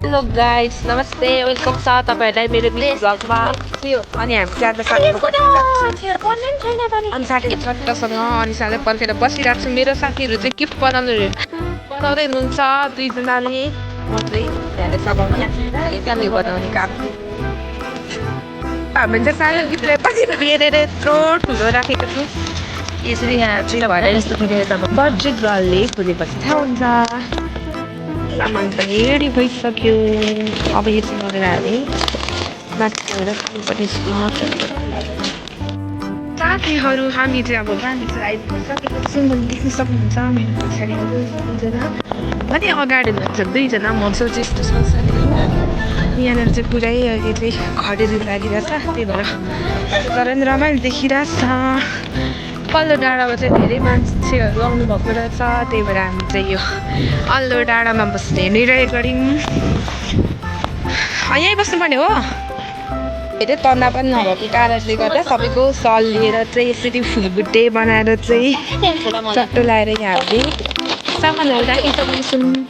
hello guys नमस्ते welcome छ तपाईहरुलाई मेरो भिडियो भ्लगमा अनि हामी चाहिँ आज साथीहरुसँग अनिसाले पर्खेर बसिरहेको छु मेरो साथीहरु चाहिँ गिफ्ट बनाउँदै हुनुहुन्छ दुईजनाले मात्रै ध्यानले बनाउने काम हामी चाहिँ सानो गिफ्टले पछि हेरेर यत्रो ठुलो राखेको छु यसरी यहाँ चाहिँ भएर यस्तो खेलेर बजेट गर्लले खोजेपछि थाहा हुन्छ सामान पनि रेडी भइसक्यो अब यसो गरेर हामी माथि गएर खानुपर्ने साथीहरू हामी चाहिँ अब मान्छे आइपुगिसकेको छु मैले देख्न सक्नुहुन्छ मेरो पछाडि दुईजना अनि अगाडि हुन्छ दुईजना म चाहिँ यस्तो छ यहाँनिर चाहिँ पुरै अहिले चाहिँ खडेरी लागिरहेछ त्यही भएर तर पनि रमाइलो देखिरहेछ पल्लो डाँडामा चाहिँ धेरै मान्छेहरू आउनु भएको रहेछ त्यही भएर हामी चाहिँ यो अल्लो डाँडामा बस्ने निर्णय गऱ्यौँ यहीँ बस्नुपर्ने हो धेरै तन्दा पनि नभएको कारणले गर्दा सबैको सल लिएर चाहिँ यसरी फुलबुट्टे बनाएर चाहिँ चट्टो लगाएर यहाँ हामीले सामानहरू राखिसकेको छौँ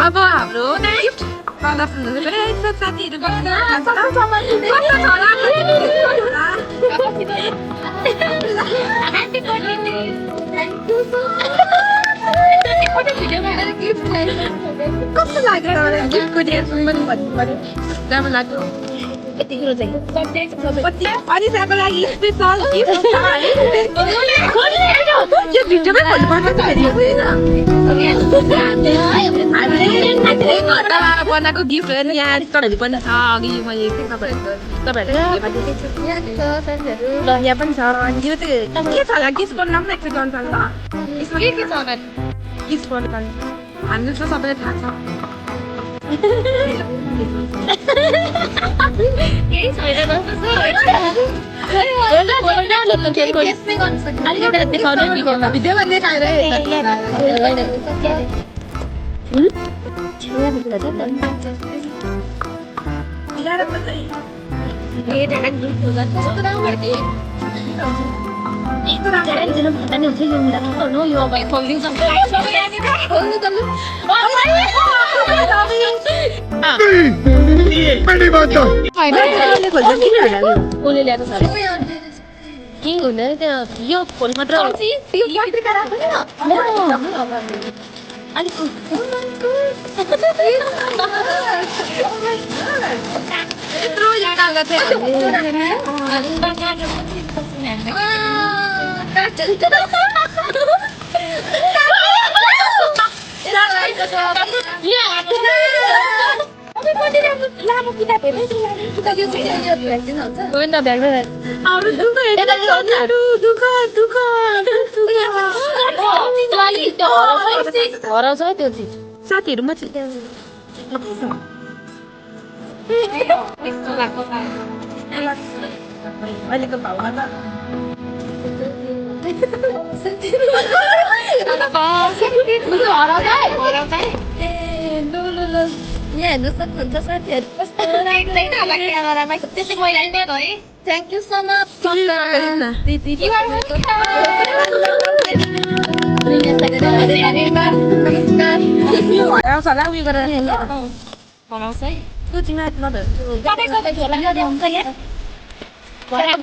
अब हाम्रो साथीहरू कस्तो लाग्यो गिफ्टको ड्रेसमा पनि भन्नु पर्यो राम्रो लाग्यो यतिखेर चाहिँ अनिसाको लागि स्पेसल गिफ्ट यो भिडियोमै भन्नुपर्छ त फेरि घरमा बनाएको गिफ्ट हो नि यहाँ तपाईँहरू पनि छ अघि मैले तपाईँहरू ल यहाँ पनि छ अनि यो चाहिँ के छ होला गिफ्ट गर्नु पनि एकचोटि गर्नु ल यसमा के छ होला गिफ्ट गर्नु हाम्रो चाहिँ सबैलाई थाहा छ के हुँदैन त्यहाँ यो फोन मात्र लामो किताबहरू हराउँछ है त्यो चिज साथीहरू मात्रै अहिलेको भाउमा यहाँ हेर्नु सक्नुहुन्छ साथीहरू कस्तो क्यामेरामा त्यसै मैले है थ्याङ्क यू सो मच उयो गरेर बनाउँछ है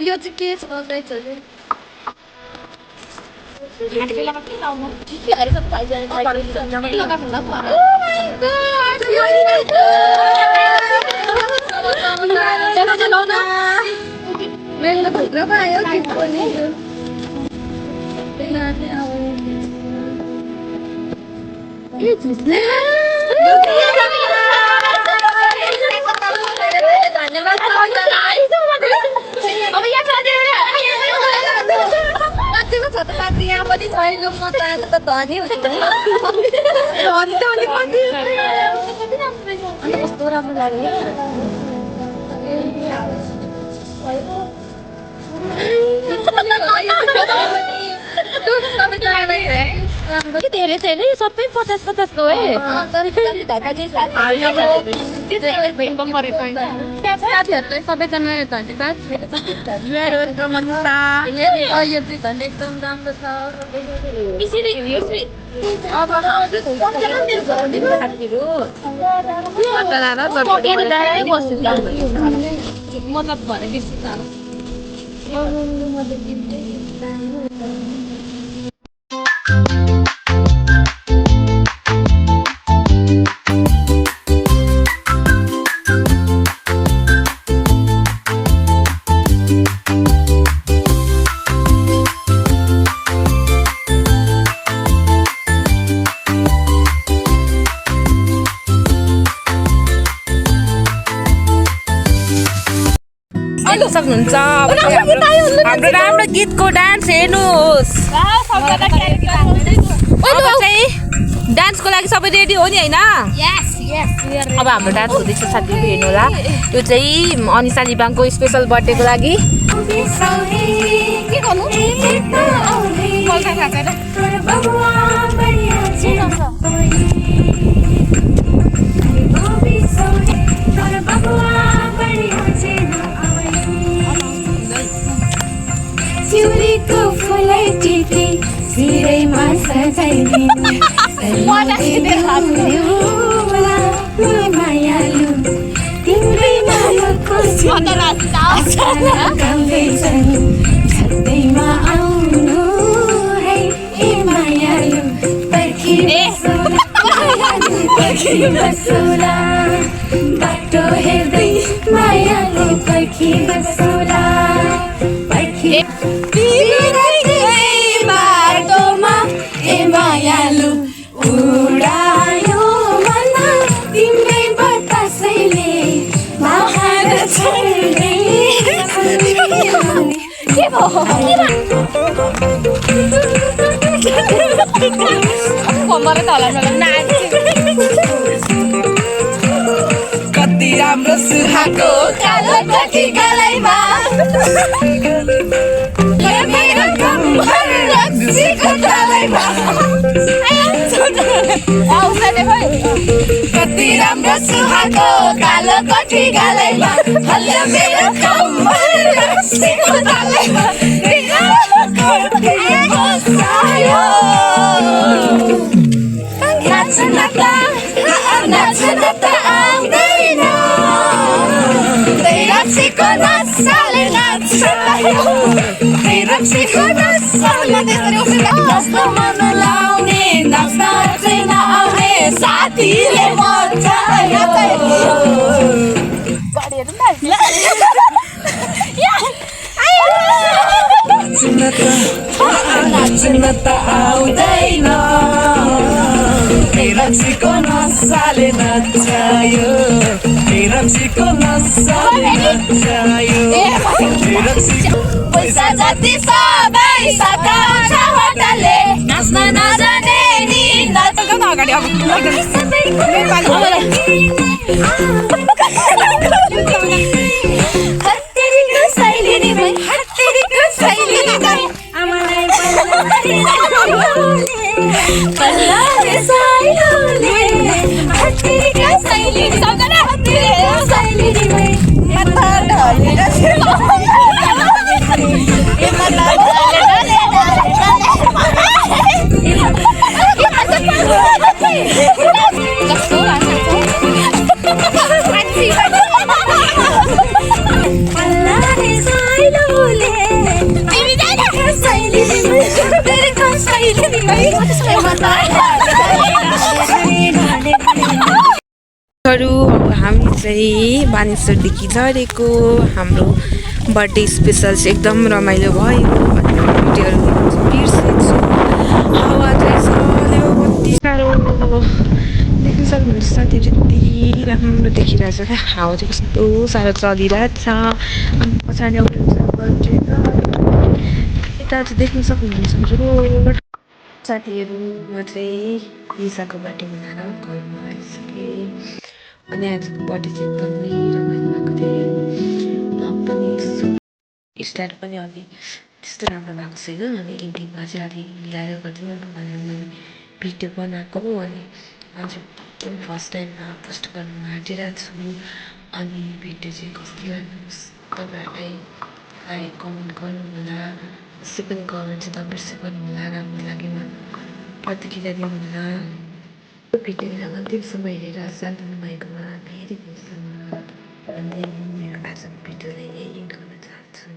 यो चाहिँ के छ मेरो भित्रमा आयो गिफ्ट पनि यहाँ पनि छैन म त धनी कस्तो राम्रो लाग्यो धेरै धेरै सबै 50-50 गए साथीहरू सबैजना धन्यवाद एकदम राम्रो छ मतलब भने बेसी सक्नुहुन्छ हाम्रो राम्रो गीतको डान्स हेर्नुहोस् डान्सको लागि सबै रेडी हो नि होइन अब हाम्रो डान्स हुँदैछ साथीहरू हेर्नु होला यो चाहिँ अनिसा लिबाङको स्पेसल बर्थडेको लागि चिउरीको फुलै टिपी सिरैमा सजाइदिनु मायालु तिम्रै मायाको छाड्दैमा आउनु है ए मायालु पर्खी बसोला बाटो हेर्दै मायालु पर्खी बसोला बाटोमा ए मायालु उडायो मन तिम्रै बतासैले महार छल्दै के कति राम्रो सुहाको कालो कति गलाइमा कति राम्रो सुहाको कालो कठी गालैमा हल्लो मेरो कम्मर रक्सीको तालैमा नाच्न त आउँदैन रक्सीको नसाले नाच्यो रक्सीको नसाले नाच्न मन लाउने नाच्न चाहिँ नआउने साथीले मचायो नाच्न त आउँदैन रक्सीको नसाले नचायो रक्सीको नसाले नचायो पैसा जति सबै सकाउँछ होटलले नाच्न नजाने नि नाच्न अगाडि अब हत्तेरीको शैली नि भई हत्तेरीको शैली नि भई आमालाई पल्लाले साइलोले हत्तेरीको शैली नि सम्झना हत्तेरीको शैली नि भई माता ढलेर हामी चाहिँ बानेश्वरदेखि झरेको हाम्रो बर्थडे स्पेसल चाहिँ एकदम रमाइलो भयो भिडियोहरू बिर्सेछु हावा चाहिँ कति साह्रो देख्न सक्नुहुन्छ साथीहरू यति राम्रो देखिरहेछ क्या हावा चाहिँ कस्तो साह्रो चलिरहेछ अनि पछाडि आउनुहुन्छ बर्थडे यता चाहिँ देख्न सक्नुहुन्छ रोड साथीहरू म चाहिँ लिसाको बर्थडे मनाएर घरमा आइसकेँ अनि आजको बर्थडे चाहिँ एकदमै रमाइलो भएको थियो पनि स्टाइल पनि अलि त्यस्तो राम्रो भएको छैन अनि एन्डिङमा चाहिँ अलि मिलाएर गरिदिनु भनेर मैले भिडियो बनाएको अनि हजुर फर्स्ट टाइममा पोस्ट गर्नु आँटिरहेको छु अनि भिडियो चाहिँ कस्तो लाग्नुहोस् तपाईँहरूलाई लाइक कमेन्ट गर्नु होला यसै पनि कमेन्ट चाहिँ तपाईँले गर्नु होला राम्रो लाग्यो प्रतिक्रिया दिनु होला भिडियो अन्तिमसम्म हेरेर साथ दिनुभएकोमा धेरै धेरै धन्यवाद अनि मेरो आजको भिडियोलाई यही गर्न चाहन्छु